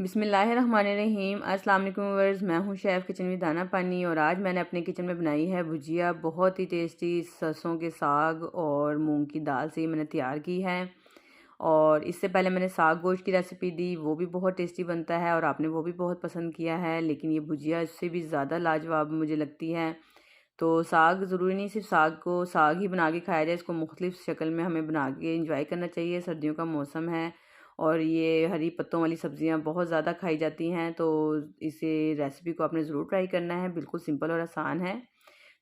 बिस्मिल्लाहिर्रहमानिर्रहीम। अस्सलाम वालेकुम व्यूअर्स, मैं हूं शेफ़ किचन में दाना पानी और आज मैंने अपने किचन में बनाई है भुजिया। बहुत ही टेस्टी सरसों के साग और मूंग की दाल से मैंने तैयार की है। और इससे पहले मैंने साग गोश्त की रेसिपी दी, वो भी बहुत टेस्टी बनता है और आपने वो भी बहुत पसंद किया है। लेकिन ये भुजिया इससे भी ज़्यादा लाजवाब मुझे लगती है। तो साग ज़रूरी नहीं सिर्फ साग को साग ही बना के खाया जाए, इसको मुख्तलिफ शक्ल में हमें बना के इंजॉय करना चाहिए। सर्दियों का मौसम है और ये हरी पत्तों वाली सब्जियां बहुत ज़्यादा खाई जाती हैं, तो इसे रेसिपी को आपने ज़रूर ट्राई करना है। बिल्कुल सिंपल और आसान है।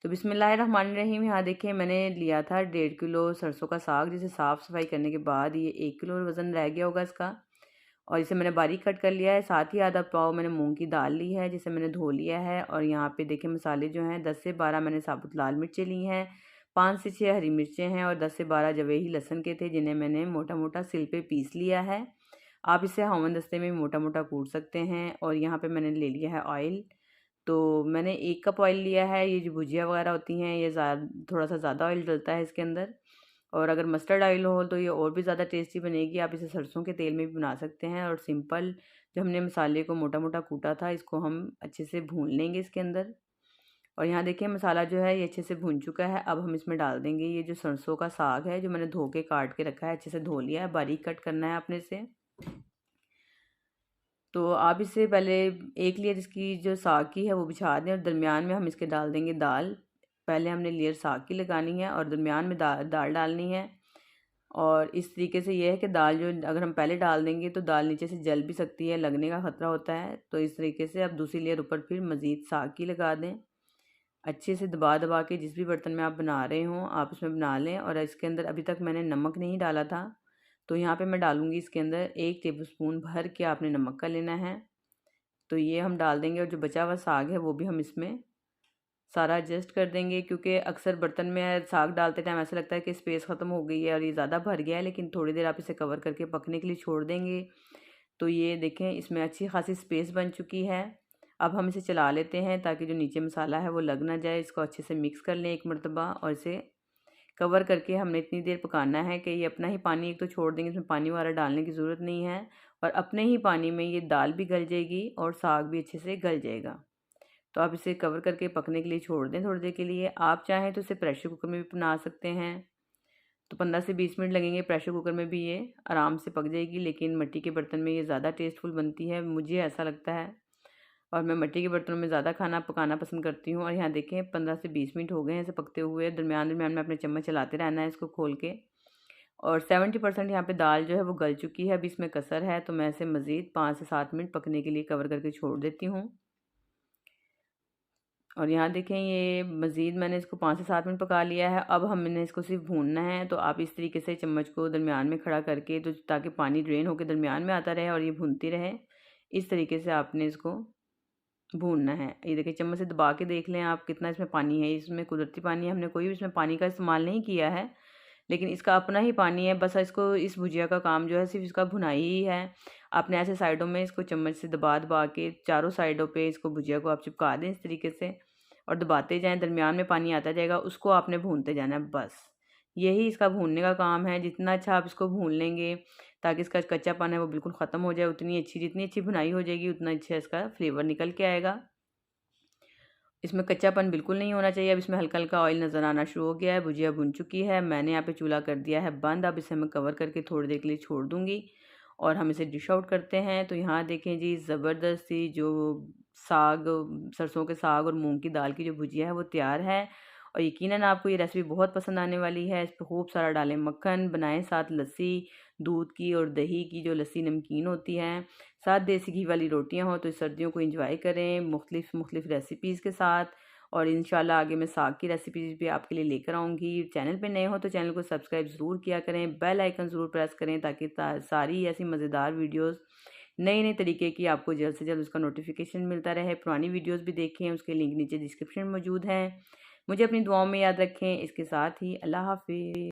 तो बिस्मिल्लाहिर्रहमानिर्रहीम। यहाँ देखिए, मैंने लिया था 1.5 किलो सरसों का साग, जिसे साफ़ सफाई करने के बाद ये 1 किलो वज़न रह गया होगा इसका। और इसे मैंने बारीक कट कर लिया है। साथ ही आधा पाव मैंने मूंग की दाल ली है, जिसे मैंने धो लिया है। और यहाँ पे देखिए मसाले जो हैं, 10 से 12 मैंने साबुत लाल मिर्चें ली हैं, 5 से 6 हरी मिर्चें हैं और 10 से 12 जवेही लहसुन के थे, जिन्हें मैंने मोटा मोटा सिल पे पीस लिया है। आप इसे हावन दस्ते में मोटा मोटा कूट सकते हैं। और यहाँ पे मैंने ले लिया है ऑयल। तो मैंने 1 कप ऑयल लिया है। ये जो भुजिया वगैरह होती हैं, ये थोड़ा सा ज़्यादा ऑयल डलता है इसके अंदर। और अगर मस्टर्ड ऑयल हो तो ये और भी ज़्यादा टेस्टी बनेगी। आप इसे सरसों के तेल में भी बना सकते हैं। और सिंपल जो हमने मसाले को मोटा मोटा कूटा था, इसको हम अच्छे से भून लेंगे इसके अंदर। और यहाँ देखिए मसाला जो है ये अच्छे से भून चुका है। अब हम इसमें डाल देंगे ये जो सरसों का साग है, जो मैंने धो के काट के रखा है, अच्छे से धो लिया है, बारीक कट करना है आपने इसे। तो आप इससे पहले एक लेयर इसकी जो साग की है वो बिछा दें और दरमियान में हम इसके डाल देंगे दाल। पहले हमने लेयर साग की लगानी है और दरमियान में दाल डालनी है। और इस तरीके से ये है कि दाल जो अगर हम पहले डाल देंगे तो दाल नीचे से जल भी सकती है, लगने का ख़तरा होता है। तो इस तरीके से आप दूसरी लेयर ऊपर फिर मज़ीद साग की लगा दें। अच्छे से दबा दबा के जिस भी बर्तन में आप बना रहे हों आप उसमें बना लें। और इसके अंदर अभी तक मैंने नमक नहीं डाला था, तो यहाँ पे मैं डालूँगी इसके अंदर 1 टेबलस्पून भर के आपने नमक का लेना है। तो ये हम डाल देंगे और जो बचा हुआ साग है वो भी हम इसमें सारा एडजस्ट कर देंगे, क्योंकि अक्सर बर्तन में साग डालते टाइम ऐसा लगता है कि स्पेस ख़त्म हो गई है और ये ज़्यादा भर गया है। लेकिन थोड़ी देर आप इसे कवर करके पकने के लिए छोड़ देंगे तो ये देखें इसमें अच्छी खासी स्पेस बन चुकी है। अब हम इसे चला लेते हैं ताकि जो नीचे मसाला है वो लग ना जाए। इसको अच्छे से मिक्स कर लें एक मरतबा और इसे कवर करके हमने इतनी देर पकाना है कि ये अपना ही पानी एक तो छोड़ देंगे, इसमें पानी वगैरह डालने की ज़रूरत नहीं है। और अपने ही पानी में ये दाल भी गल जाएगी और साग भी अच्छे से गल जाएगा। तो आप इसे कवर करके पकने के लिए छोड़ दें थोड़ी देर के लिए। आप चाहें तो इसे प्रेशर कुकर में भी बना सकते हैं, तो 15 से 20 मिनट लगेंगे। प्रेशर कुकर में भी ये आराम से पक जाएगी, लेकिन मिट्टी के बर्तन में ये ज़्यादा टेस्टफुल बनती है, मुझे ऐसा लगता है। और मैं मिट्टी के बर्तनों में ज़्यादा खाना पकाना पसंद करती हूँ। और यहाँ देखें 15 से 20 मिनट हो गए हैं इसे पकते हुए। दरमियान दरमियान में अपने चम्मच चलाते रहना है इसको खोल के। और 70% यहाँ पे दाल जो है वो गल चुकी है। अभी इसमें कसर है, तो मैं इसे मज़ीद 5 से 7 मिनट पकने के लिए कवर करके छोड़ देती हूँ। और यहाँ देखें ये मज़ीद मैंने इसको 5 से 7 मिनट पका लिया है। अब हमने इसको सिर्फ भूनना है। तो आप इस तरीके से चम्मच को दरमियान में खड़ा करके, तो ताकि पानी ड्रेन होकर दरमियान में आता रहे और ये भूनती रहे, इस तरीके से आपने इसको भूनना है। ये देखिए चम्मच से दबा के देख लें आप कितना इसमें पानी है। इसमें कुदरती पानी है, हमने कोई भी इसमें पानी का इस्तेमाल नहीं किया है, लेकिन इसका अपना ही पानी है। बस इसको इस भुजिया का काम जो है सिर्फ इसका भुनाई ही है। आपने ऐसे साइडों में इसको चम्मच से दबा दबा के चारों साइडों पे इसको भुजिया को आप चिपका दें इस तरीके से और दबाते जाएं। दरमियान में पानी आता जाएगा, उसको आपने भूनते जाना है। बस यही इसका भूनने का काम है। जितना अच्छा आप इसको भून लेंगे ताकि इसका कच्चापन है वो बिल्कुल ख़त्म हो जाए, जितनी अच्छी भुनाई हो जाएगी उतना अच्छा इसका फ्लेवर निकल के आएगा। इसमें कच्चापन बिल्कुल नहीं होना चाहिए। अब इसमें हल्का हल्का ऑयल नज़र आना शुरू हो गया है, भुजिया भुन चुकी है। मैंने यहाँ पे चूल्हा कर दिया है बंद। अब इसे मैं कवर करके थोड़ी देर के लिए छोड़ दूँगी और हम इसे डिश आउट करते हैं। तो यहाँ देखें जी, ज़बरदस्त सी जो साग सरसों के साग और मूंग की दाल की जो भुजिया है वो तैयार है। और यकीनन आपको ये रेसिपी बहुत पसंद आने वाली है। इस पर खूब सारा डालें मक्खन, बनाएं साथ लस्सी दूध की और दही की, जो लस्सी नमकीन होती है, साथ देसी घी वाली रोटियां हो। तो इस सर्दियों को एंजॉय करें मुख्तलिफ रेसिपीज़ के साथ। और इंशाल्लाह आगे मैं साग की रेसिपीज़ भी आपके लिए लेकर आऊँगी। चैनल पे नए हो तो चैनल को सब्सक्राइब ज़रूर किया करें, बेल आइकन ज़रूर प्रेस करें, ताकि सारी ऐसी मज़ेदार वीडियोज़ नए नए तरीके की आपको जल्द से जल्द उसका नोटिफिकेशन मिलता रहे। पुरानी वीडियोज़ भी देखें, उसके लिंक नीचे डिस्क्रिप्शन में मौजूद हैं। मुझे अपनी दुआओं में याद रखें। इसके साथ ही अल्लाह हाफिज़।